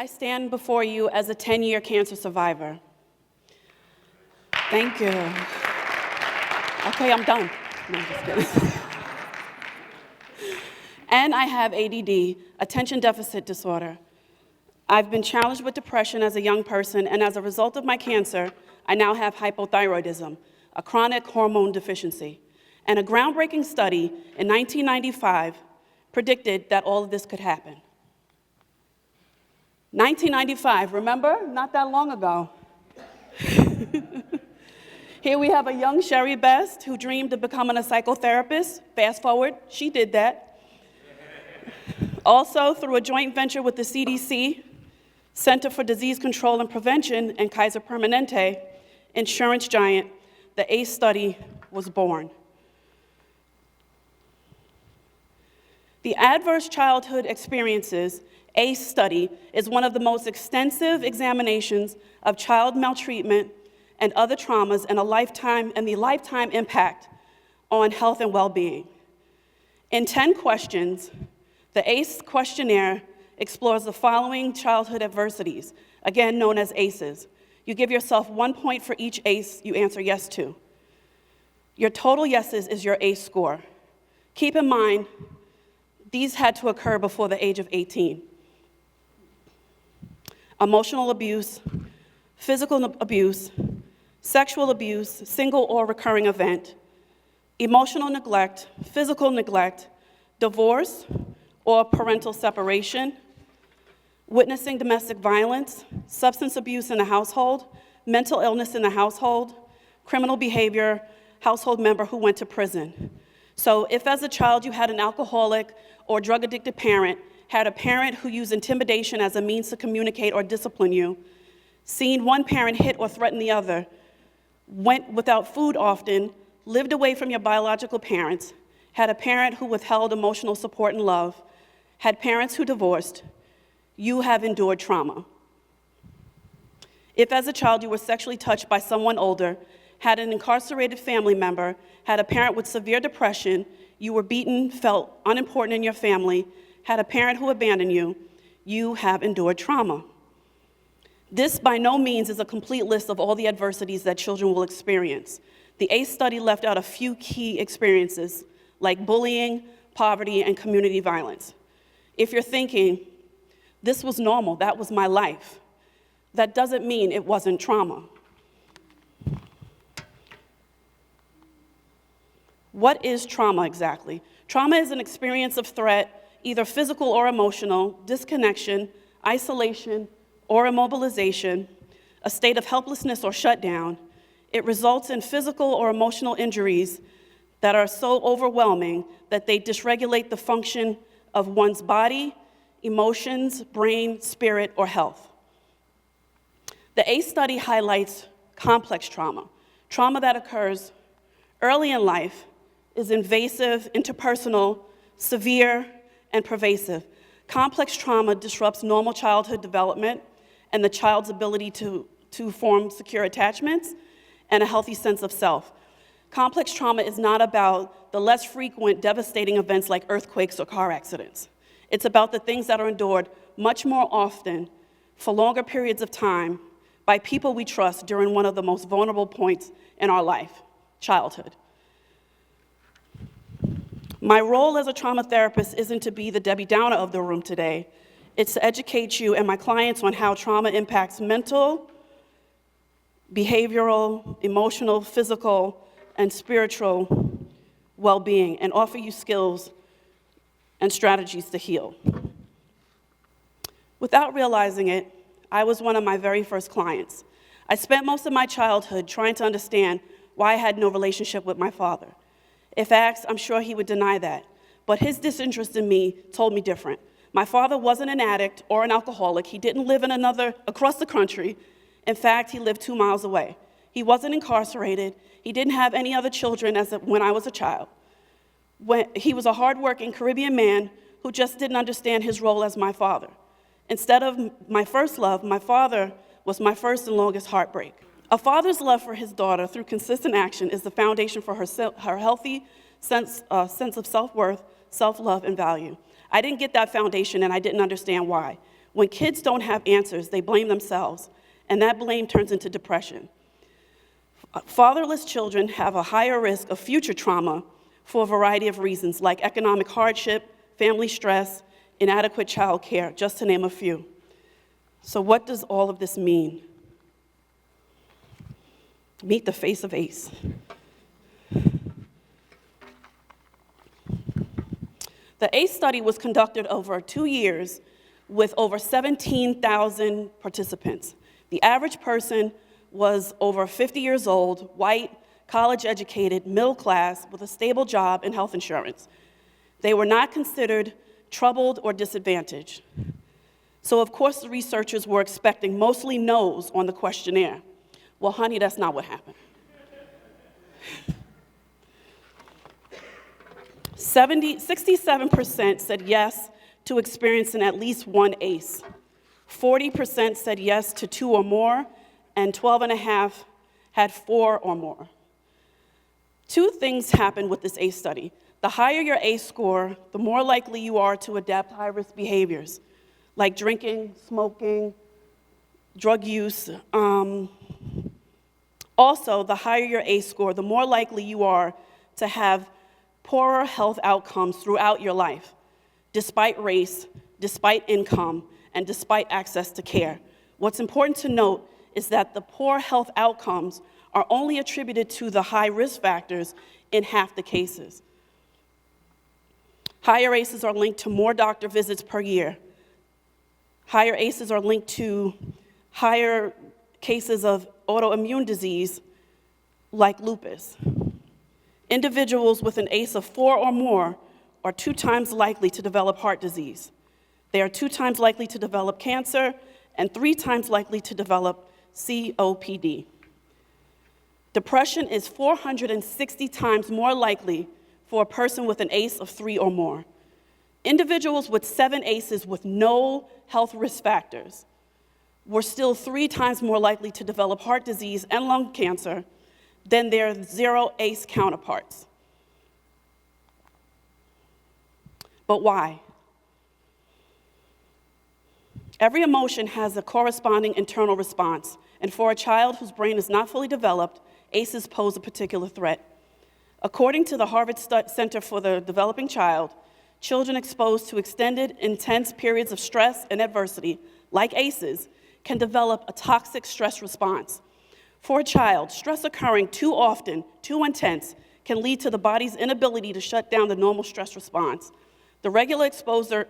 I stand before you as a 10-year cancer survivor. Thank you. Okay, I'm done. No, I'm just kidding. And I have ADD, attention deficit disorder. I've been challenged with depression as a young person, and as a result of my cancer, I now have hypothyroidism, a chronic hormone deficiency. And a groundbreaking study in 1995 predicted that all of this could happen. 1995, remember? Not that long ago. Here we have a young Sheri Best who dreamed of becoming a psychotherapist. Fast forward, she did that. Also, through a joint venture with the CDC, Center for Disease Control and Prevention, and Kaiser Permanente, insurance giant, the ACE study was born. The Adverse Childhood Experiences ACE study is one of the most extensive examinations of child maltreatment and other traumas and the lifetime impact on health and well-being. In 10 questions, the ACE questionnaire explores the following childhood adversities, again known as ACEs. You give yourself 1 point for each ACE you answer yes to. Your total yeses is your ACE score. Keep in mind, these had to occur before the age of 18. Emotional abuse, physical abuse, sexual abuse, single or recurring event, emotional neglect, physical neglect, divorce or parental separation, witnessing domestic violence, substance abuse in the household, mental illness in the household, criminal behavior, household member who went to prison. So if as a child you had an alcoholic or drug-addicted parent, had a parent who used intimidation as a means to communicate or discipline you, seen one parent hit or threaten the other, went without food often, lived away from your biological parents, had a parent who withheld emotional support and love, had parents who divorced, you have endured trauma. If as a child you were sexually touched by someone older, had an incarcerated family member, had a parent with severe depression, you were beaten, felt unimportant in your family, had a parent who abandoned you, you have endured trauma. This by no means is a complete list of all the adversities that children will experience. The ACE study left out a few key experiences like bullying, poverty, and community violence. If you're thinking, this was normal, that was my life, that doesn't mean it wasn't trauma. What is trauma exactly? Trauma is an experience of threat, either physical or emotional, disconnection, isolation, or immobilization, a state of helplessness or shutdown. It results in physical or emotional injuries that are so overwhelming that they dysregulate the function of one's body, emotions, brain, spirit, or health. The ACE study highlights complex trauma. Trauma that occurs early in life is invasive, interpersonal, severe, and pervasive. Complex trauma disrupts normal childhood development and the child's ability to form secure attachments and a healthy sense of self. Complex trauma is not about the less frequent, devastating events like earthquakes or car accidents. It's about the things that are endured much more often for longer periods of time by people we trust during one of the most vulnerable points in our life, childhood. My role as a trauma therapist isn't to be the Debbie Downer of the room today. It's to educate you and my clients on how trauma impacts mental, behavioral, emotional, physical, and spiritual well-being, and offer you skills and strategies to heal. Without realizing it, I was one of my very first clients. I spent most of my childhood trying to understand why I had no relationship with my father. If asked, I'm sure he would deny that, but his disinterest in me told me different. My father wasn't an addict or an alcoholic. He didn't live across the country. In fact, he lived 2 miles away. He wasn't incarcerated. He didn't have any other children when I was a child. He was a hardworking Caribbean man who just didn't understand his role as my father. Instead of my first love, my father was my first and longest heartbreak. A father's love for his daughter through consistent action is the foundation for her healthy sense of self-worth, self-love, and value. I didn't get that foundation, and I didn't understand why. When kids don't have answers, they blame themselves, and that blame turns into depression. Fatherless children have a higher risk of future trauma for a variety of reasons, like economic hardship, family stress, inadequate child care, just to name a few. So what does all of this mean? Meet the face of ACE. The ACE study was conducted over 2 years with over 17,000 participants. The average person was over 50 years old, white, college-educated, middle class, with a stable job and health insurance. They were not considered troubled or disadvantaged. So of course the researchers were expecting mostly no's on the questionnaire. Well, honey, that's not what happened. 67% said yes to experiencing at least one ACE. 40% said yes to 2 or more, and 12.5% had 4 or more. 2 things happened with this ACE study. The higher your ACE score, the more likely you are to adapt high-risk behaviors, like drinking, smoking, drug use. Also, the higher your ACE score, the more likely you are to have poorer health outcomes throughout your life, despite race, despite income, and despite access to care. What's important to note is that the poor health outcomes are only attributed to the high risk factors in half the cases. Higher ACEs are linked to more doctor visits per year. Higher ACEs are linked to higher cases of autoimmune disease like lupus. Individuals with an ACE of 4 or more are 2 times likely to develop heart disease. They are 2 times likely to develop cancer and 3 times likely to develop COPD. Depression is 460 times more likely for a person with an ACE of 3 or more. Individuals with 7 ACEs with no health risk factors were still 3 times more likely to develop heart disease and lung cancer than their 0 ACE counterparts. But why? Every emotion has a corresponding internal response, and for a child whose brain is not fully developed, ACEs pose a particular threat. According to the Harvard Center for the Developing Child, children exposed to extended, intense periods of stress and adversity, like ACEs, can develop a toxic stress response. For a child, stress occurring too often, too intense, can lead to the body's inability to shut down the normal stress response. The regular exposure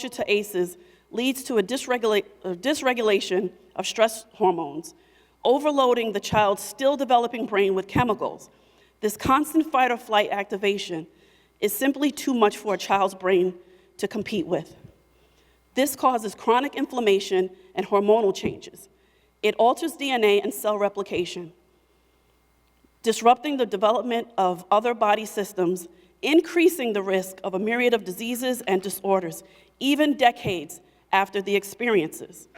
to ACEs leads to a dysregulation of stress hormones, overloading the child's still developing brain with chemicals. This constant fight or flight activation is simply too much for a child's brain to compete with. This causes chronic inflammation and hormonal changes. It alters DNA and cell replication, disrupting the development of other body systems, increasing the risk of a myriad of diseases and disorders, even decades after the experiences.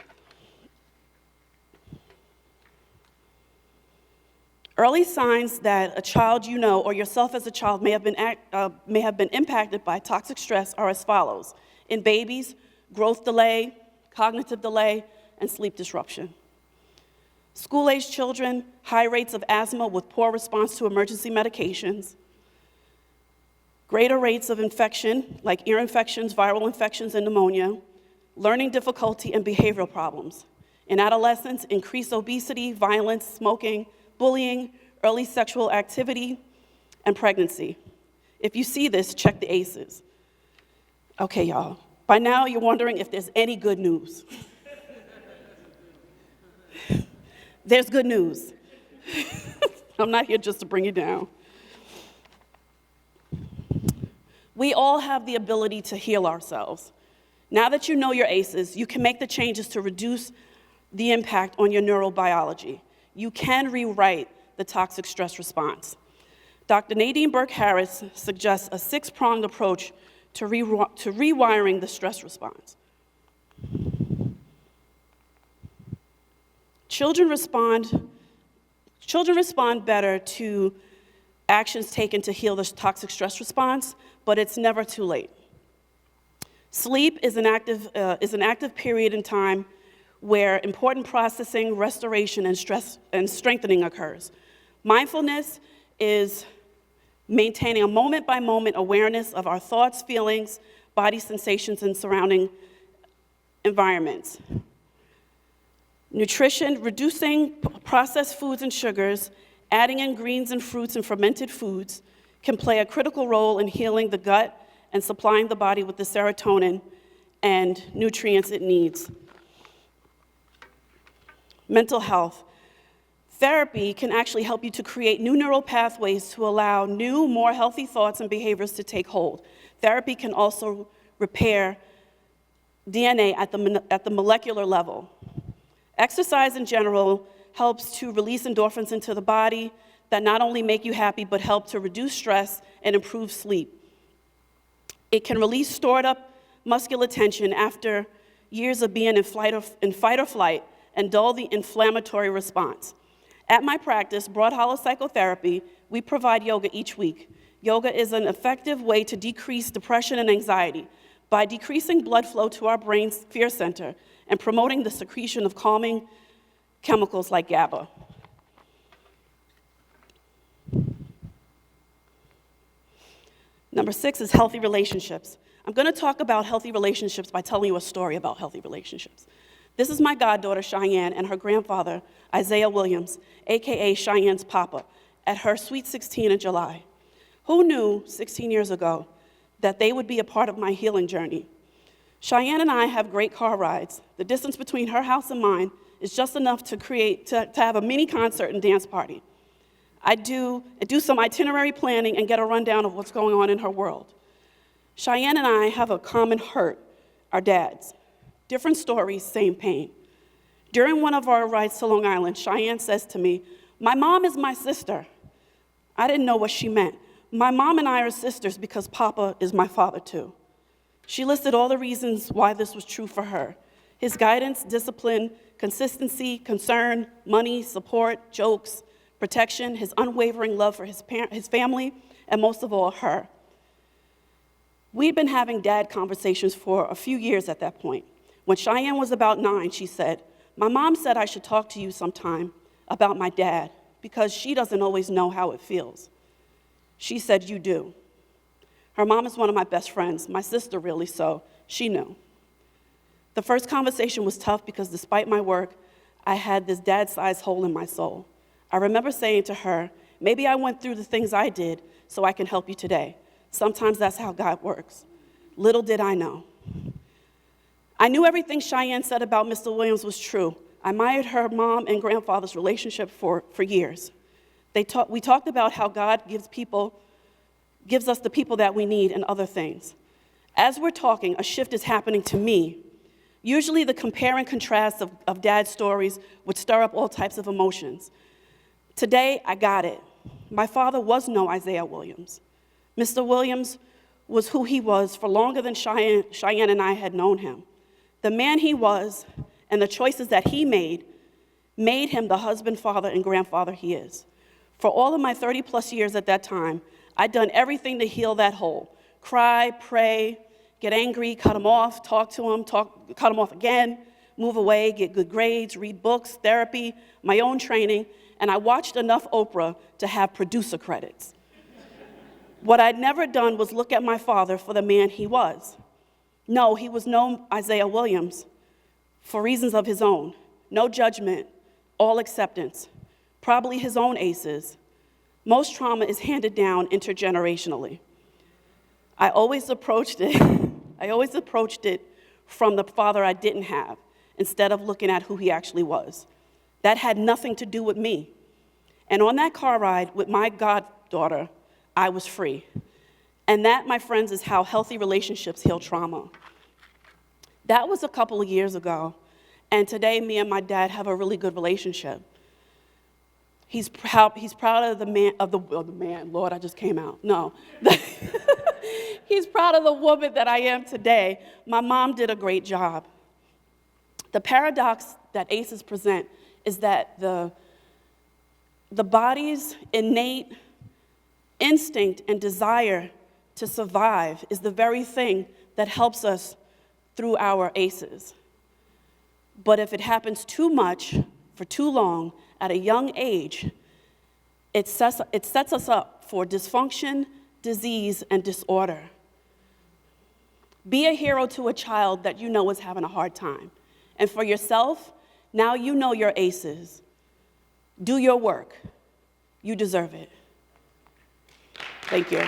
Early signs that a child you know or yourself as a child may have been impacted by toxic stress are as follows. In babies, growth delay, cognitive delay, and sleep disruption. School-aged children, high rates of asthma with poor response to emergency medications, greater rates of infection, like ear infections, viral infections, and pneumonia, learning difficulty, and behavioral problems. In adolescents, increased obesity, violence, smoking, bullying, early sexual activity, and pregnancy. If you see this, check the ACEs. Okay, y'all. By now, you're wondering if there's any good news. There's good news. I'm not here just to bring you down. We all have the ability to heal ourselves. Now that you know your ACEs, you can make the changes to reduce the impact on your neurobiology. You can rewrite the toxic stress response. Dr. Nadine Burke-Harris suggests a 6-pronged approach to rewiring the stress response. Children respond better to actions taken to heal the toxic stress response, but it's never too late. Sleep is an active period in time where important processing, restoration, and stress and strengthening occurs. Mindfulness is maintaining a moment-by-moment awareness of our thoughts, feelings, body sensations, and surrounding environments. Nutrition, reducing processed foods and sugars, adding in greens and fruits and fermented foods can play a critical role in healing the gut and supplying the body with the serotonin and nutrients it needs. Mental health. Therapy can actually help you to create new neural pathways to allow new, more healthy thoughts and behaviors to take hold. Therapy can also repair DNA at the molecular level. Exercise in general helps to release endorphins into the body that not only make you happy, but help to reduce stress and improve sleep. It can release stored up muscular tension after years of being in fight or flight and dull the inflammatory response. At my practice, Broadhollow Psychotherapy, we provide yoga each week. Yoga is an effective way to decrease depression and anxiety by decreasing blood flow to our brain's fear center and promoting the secretion of calming chemicals like GABA. Number 6 is healthy relationships. I'm going to talk about healthy relationships by telling you a story about healthy relationships. This is my goddaughter, Sheri-Ann, and her grandfather, Isaiah Williams, AKA Cheyenne papa, at her sweet 16 in July. Who knew 16 years ago that they would be a part of my healing journey? Sheri-Ann and I have great car rides. The distance between her house and mine is just enough to have a mini concert and dance party. I do some itinerary planning and get a rundown of what's going on in her world. Sheri-Ann and I have a common hurt, our dads. Different stories, same pain. During one of our rides to Long Island, Sheri-Ann says to me, "My mom is my sister." I didn't know what she meant. My mom and I are sisters because Papa is my father too. She listed all the reasons why this was true for her: his guidance, discipline, consistency, concern, money, support, jokes, protection, his unwavering love for his family, and most of all, her. We'd been having dad conversations for a few years at that point. When Sheri-Ann was about 9, she said, "My mom said I should talk to you sometime about my dad because she doesn't always know how it feels." She said, "You do." Her mom is one of my best friends, my sister really, so she knew. The first conversation was tough because despite my work, I had this dad-sized hole in my soul. I remember saying to her, "Maybe I went through the things I did so I can help you today. Sometimes that's how God works." Little did I know. I knew everything Sheri-Ann said about Mr. Williams was true. I admired her mom and grandfather's relationship for years. We talked about how God gives us the people that we need and other things. As we're talking, a shift is happening to me. Usually the compare and contrast of dad's stories would stir up all types of emotions. Today, I got it. My father was no Isaiah Williams. Mr. Williams was who he was for longer than Sheri-Ann and I had known him. The man he was and the choices that he made him the husband, father, and grandfather he is. For all of my 30-plus years at that time, I'd done everything to heal that hole. Cry, pray, get angry, cut him off, talk to him, cut him off again, move away, get good grades, read books, therapy, my own training, and I watched enough Oprah to have producer credits. What I'd never done was look at my father for the man he was. No, he was no Isaiah Williams for reasons of his own. No judgment, all acceptance, probably his own aces. Most trauma is handed down intergenerationally. I always approached it from the father I didn't have instead of looking at who he actually was. That had nothing to do with me. And on that car ride with my goddaughter, I was free. And that, my friends, is how healthy relationships heal trauma. That was a couple of years ago, and today me and my dad have a really good relationship. He's proud of the man, Lord, I just came out. No. He's proud of the woman that I am today. My mom did a great job. The paradox that ACEs present is that the body's innate instinct and desire to survive is the very thing that helps us through our ACEs. But if it happens too much for too long at a young age, it sets us up for dysfunction, disease, and disorder. Be a hero to a child that you know is having a hard time. And for yourself, now you know your ACEs. Do your work. You deserve it. Thank you.